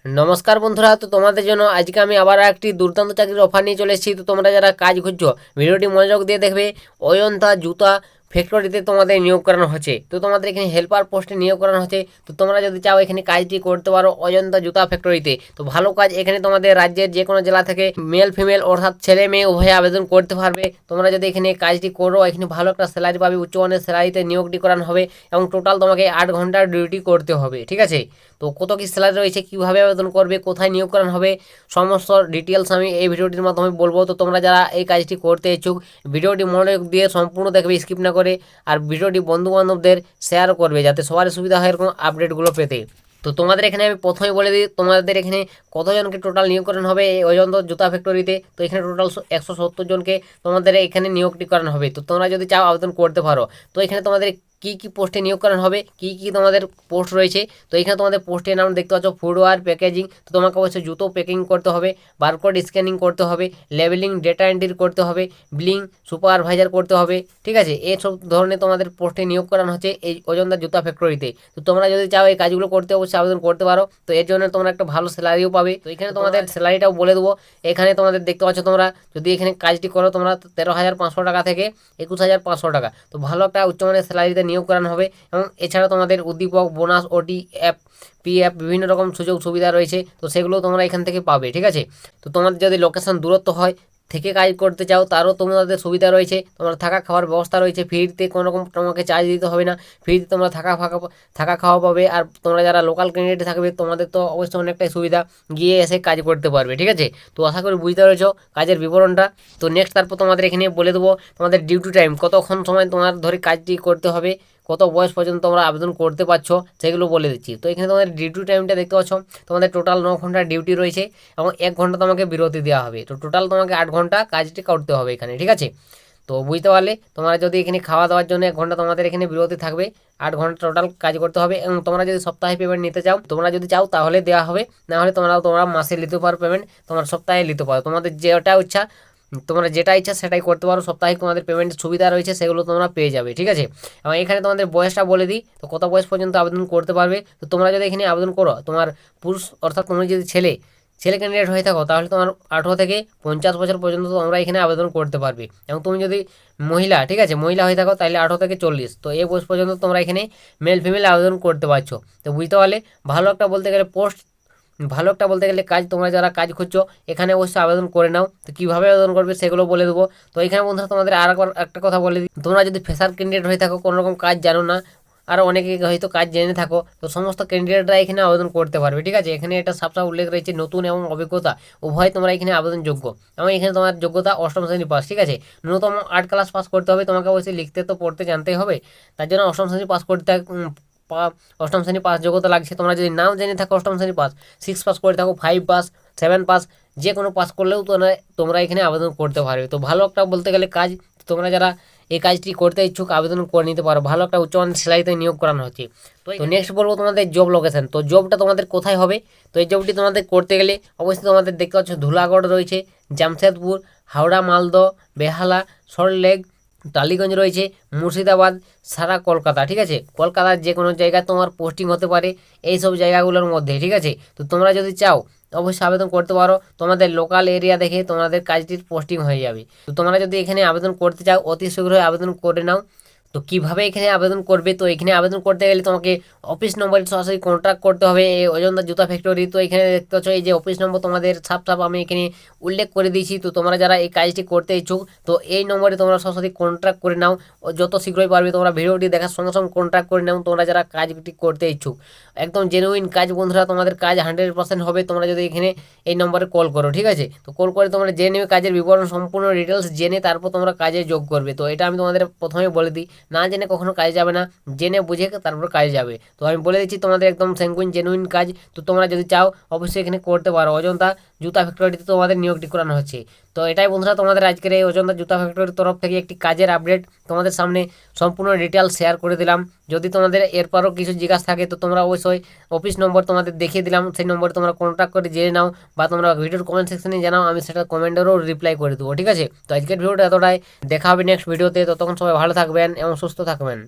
নমস্কার বন্ধুরা, তো তোমাদের জন্য আজকে আমি আবার একটি দুর্দান্ত চাকরির অফার নিয়ে চলে এসেছি। তো তোমরা যারা কাজ খুঁজছো ভিডিওটি মনোযোগ দিয়ে দেখবে। অজন্তা জুতা ফ্যাক্টরিতে তোমাদের নিয়োগ করানো হচ্ছে। তো তোমাদের এখানে হেল্পার পোস্টে নিয়োগ করানো হচ্ছে। তো তোমরা যদি চাও এখানে কাজটি করতে পারো অজন্তা জুতা ফ্যাক্টরিতে। তো ভালো কাজ, এখানে তোমাদের রাজ্যের যে কোনো জেলা থেকে মেল ফিমেল অর্থাৎ ছেলে মেয়ে উভয়ে আবেদন করতে পারবে। তোমরা যদি এখানে কাজটি করো এখানে ভালো একটা স্যালারি পাবে, উচ্চমানের স্যালারিতে নিয়োগটি করানো হবে এবং টোটাল তোমাকে 8 ঘন্টার ডিউটি করতে হবে। ঠিক আছে, তো কত কি স্যালারি রয়েছে, কীভাবে আবেদন করবে, কোথায় নিয়োগ করানো হবে, সমস্ত ডিটেলস আমি এই ভিডিওটির মাধ্যমে বলবো। তো তোমরা যারা এই কাজটি করতে ইচ্ছুক ভিডিওটি মনোযোগ দিয়ে সম্পূর্ণ দেখবে, স্কিপ না করে। আর ভিডিওটি বন্ধুবান্ধবদের শেয়ার করবে যাতে সবার সুবিধা হয় এরকম আপডেটগুলো পেতে। তো তোমাদের এখানে আমি প্রথমে বলে দিই তোমাদের এখানে কতজনকে টোটাল নিয়োগ করানো হবে এই অজন্তা জুতা ফ্যাক্টরিতে। তো এখানে টোটাল 170 জনকে তোমাদের এখানে নিয়োগটি করানো হবে। তো তোমরা যদি চাও আবেদন করতে পারো। তো এখানে তোমাদের কি কি পোস্টে নিয়োগ করানো হবে, কি কি তোমাদের পোস্ট রয়েছে। তো এখানে তোমাদের পোস্টের নাম দেখতে পাচ্ছ ফুডওয়্যার প্যাকেজিং। তো তোমাকে অবশ্যই জুতো প্যাকিং করতে হবে, বারকোড স্ক্যানিং করতে হবে, লেবেলিং ডেটা এন্ট্রি করতে হবে, বিলিং সুপারভাইজার করতে হবে। ঠিক আছে, এইসব ধরনের তোমাদের পোস্টে নিয়োগ করানো হচ্ছে এই অজন্তা জুতা ফ্যাক্টরিতে। তো তোমরা যদি চাও এই কাজগুলো করতে অবশ্যই আবেদন করতে পারো। তো এর জন্য তোমরা একটা ভালো স্যালারিও পাবে। তো এখানে তোমাদের স্যালারিটাও বলে দেবো। এখানে তোমাদের দেখতে পাচ্ছ তোমরা যদি এখানে কাজটি করো তোমরা 13,500 টাকা থেকে 21,500 টাকা। তো ভালো একটা উচ্চমানের স্যালারিতে নিয়োগ করানো হবে। এবং এছাড়া তোমাদের উদ্দীপক বোনাস ওটি অ্যাপ পিএফ বিভিন্ন রকম সুযোগ সুবিধা রয়েছে। তো সেগুলো তোমরা এখান থেকে পাবে। ঠিক আছে, তো তোমাদের যদি লোকেশন দূরত্ব হয় থেকে কাজ করতে চাও তারও তোমাদের সুবিধা রয়েছে। তোমার থাকা খাওয়ার ব্যবস্থা রয়েছে, ফ্রিতে কোনো রকম তোমাকে চার্জ দিতে হবে না। ফ্রিতে তোমরা থাকা খাওয়া পাবে। আর তোমরা যারা লোকাল ক্যান্ডিডেট থাকবে তোমাদের তো অবশ্যই অনেকটাই সুবিধা, গিয়ে এসে কাজ করতে পারবে। ঠিক আছে, তো আশা করি বুঝতে পেরেছো কাজের বিবরণটা। তো নেক্সট তারপর তোমাদের এখানে বলে দেবো তোমাদের ডিউটি টাইম কতক্ষণ সময় তোমার ধরে কাজটি করতে হবে, কত বয়স পর্যন্ত তোমরা আবেদন করতে পারছো সেগুলো বলে দিচ্ছি। তো এখানে তোমাদের ডিউটি টাইমটা দেখতে পাচ্ছ তোমাদের টোটাল 9 ঘন্টার ডিউটি রয়েছে এবং 1 ঘন্টা তোমাকে বিরতি দেওয়া হবে। তো টোটাল তোমাকে 8 ঘন্টা কাজটি করতে হবে এখানে। ঠিক আছে, তো বুঝতে পারলে তোমরা যদি এখানে খাওয়া দাওয়ার জন্য 1 ঘন্টা তোমাদের এখানে বিরতি থাকবে, 8 ঘন্টা টোটাল কাজ করতে হবে। এবং তোমরা যদি সপ্তাহে পেমেন্ট নিতে চাও, তোমরা যদি চাও তাহলে দেওয়া হবে, না হলে তোমরা মাসে নিতে পারো পেমেন্ট, তোমার সপ্তাহে নিতে পারো, তোমাদের যেটা ইচ্ছা তোমরা যেটা ইচ্ছা সেটাই করতে পারো। সাপ্তাহিক তোমাদের পেমেন্টের সুবিধা রয়েছে, সেগুলো তোমরা পেয়ে যাবে। ঠিক আছে, এবং এখানে তোমাদের বয়সটা বলে দিই। তো কত বয়স পর্যন্ত আবেদন করতে পারবে। তো তোমরা যদি এখানে আবেদন করো তোমার পুরুষ অর্থাৎ তুমি যদি ছেলে ক্যান্ডিডেট হয়ে থাকো তাহলে তোমার 18 থেকে 50 বছর পর্যন্ত তোমরা এখানে আবেদন করতে পারবে। এবং তুমি যদি মহিলা, ঠিক আছে, মহিলা হয়ে থাকো তাহলে 18 থেকে 40। তো এই বয়স পর্যন্ত তোমরা এখানে মেল ফিমেল আবেদন করতে পারছো। তো বুঝতে পারলে ভালো একটা বলতে গেলে কাজ, তোমরা যারা কাজ খুঁজছো এখানে অবশ্যই আবেদন করে নাও। তো কীভাবে আবেদন করবে সেগুলো বলে দেবো। তো এখানে বন্ধুরা তোমাদের আর একটা কথা বলে দিই, তোমরা যদি ফ্রেশার ক্যান্ডিডেট হয়ে থাকো, কোনো রকম কাজ জানো না, আর অনেকে হয়তো কাজ জেনে থাকো, তো সমস্ত ক্যান্ডিডেটরা এখানে আবেদন করতে পারবে। ঠিক আছে, এখানে এটা সাফ উল্লেখ রয়েছে নতুন এবং অভিজ্ঞতা উভয় তোমরা এখানে আবেদনযোগ্য। এবং এখানে তোমার যোগ্যতা 8ম শ্রেণী পাস। ঠিক আছে, ন্যূনতম 8 ক্লাস পাস করতে হবে তোমাকে, অবশ্যই লিখতে তো পড়তে জানতেই হবে। তার জন্য 8ম শ্রেণী পাস করতে 8ম শ্রেণী পাস যোগ্যতা লাগছে। তোমরা যদি নাও জেনে থাকো 8ম শ্রেণী পাস, 6 পাস করে থাকো, 5 পাস, 7 পাস, যে কোনো পাস করলেও তোমরা এখানে আবেদন করতে পারবে। তো ভালো একটা বলতে গেলে কাজ, তোমরা যারা এই কাজটি করতে ইচ্ছুক আবেদন করে নিতে পারো। ভালো একটা উচ্চমানের সেলারিতে নিয়োগ করানো হচ্ছে। তো নেক্সট বলবো তোমাদের জব লোকেশন। তো জবটা তোমাদের কোথায় হবে। তো এই জবটি তোমাদের করতে গেলে অবশ্যই তোমাদের দেখতে পাচ্ছ ধুলাগড় রয়েছে, জামশেদপুর, হাওড়া, মালদহ, বেহালা, সল্টলেক, টালিগঞ্জ রয়েছে, মুর্শিদাবাদ, সারা কলকাতা। ঠিক আছে, কলকাতার যে কোনো জায়গায় তোমার পোস্টিং হতে পারে এই সব জায়গাগুলোর মধ্যে। ঠিক আছে, তো তোমরা যদি চাও অবশ্যই আবেদন করতে পারো। তোমাদের লোকাল এরিয়া দেখে তোমাদের কাজটির পোস্টিং হয়ে যাবে। তো তোমরা যদি এখানে আবেদন করতে চাও অতি শীঘ্রই আবেদন করে নাও। তো কীভাবে এখানে আবেদন করবে, তো এখানে আবেদন করতে গেলে তোমাকে অফিস নম্বরে সরাসরি কন্ট্যাক্ট করতে হবে এই অজন্তা জুতা ফ্যাক্টরি। তো এখানে দেখতে পাচ্ছ এই যে অফিস নম্বর তোমাদের সাফ আমি এখানে উল্লেখ করে দিয়েছি। তো তোমরা যারা এই কাজটি করতে ইচ্ছুক তো এই নম্বরে তোমরা সরাসরি কন্ট্যাক্ট করে নাও, যত শীঘ্রই পারবে তোমরা ভিডিওটি দেখার সঙ্গে সঙ্গে কন্ট্যাক্ট করে নাও। তোমরা যারা কাজটি করতে ইচ্ছুক একদম জেনুইন কাজ বন্ধুরা, তোমাদের কাজ 100% হবে তোমরা যদি এখানে এই নম্বরে কল করো। ঠিক আছে, তো কল করে তোমরা জেনে নেবে কাজের বিবরণ, সম্পূর্ণ ডিটেলস জেনে তারপর তোমরা কাজে যোগ করবে। তো এটা আমি তোমাদের প্রথমে বলে দিই, না জেনে কখনো কাজে যাবে না, জেনে বুঝে তারপর কাজে যাবে। তো আমি বলে দিচ্ছি তোমাদের একদম স্যাঙ্গুইন জেনুইন কাজ। তো তোমরা যদি চাও অবশ্যই এখানে করতে পারো। অজন্তা জুতা ফ্যাক্টরিতে তোমাদের নিয়োগটি করানো হচ্ছে। তো এটাই বন্ধুরা তোমাদের আজকের এই অজন্তা জুতা ফ্যাক্টরির তরফ থেকে একটি কাজের আপডেট তোমাদের সামনে সম্পূর্ণ ডিটেলস শেয়ার করে দিলাম। যদি তোমাদের এরপরও কিছু জিজ্ঞাসা থাকে তো তোমরা অবশ্যই অফিস নম্বর তোমাদের দেখিয়ে দিলাম, সেই নম্বরে তোমরা কন্ট্যাক্ট করে জেনে নাও, বা তোমরা ভিডিওর কমেন্ট সেকশনে জানাও, আমি সেটা কমেন্টেরও রিপ্লাই করে দেবো। ঠিক আছে, তো আজকের ভিডিওটা এতটাই, দেখা হবে নেক্সট ভিডিওতে। ততক্ষণ সবাই ভালো থাকবেন এবং সুস্থ থাকবেন।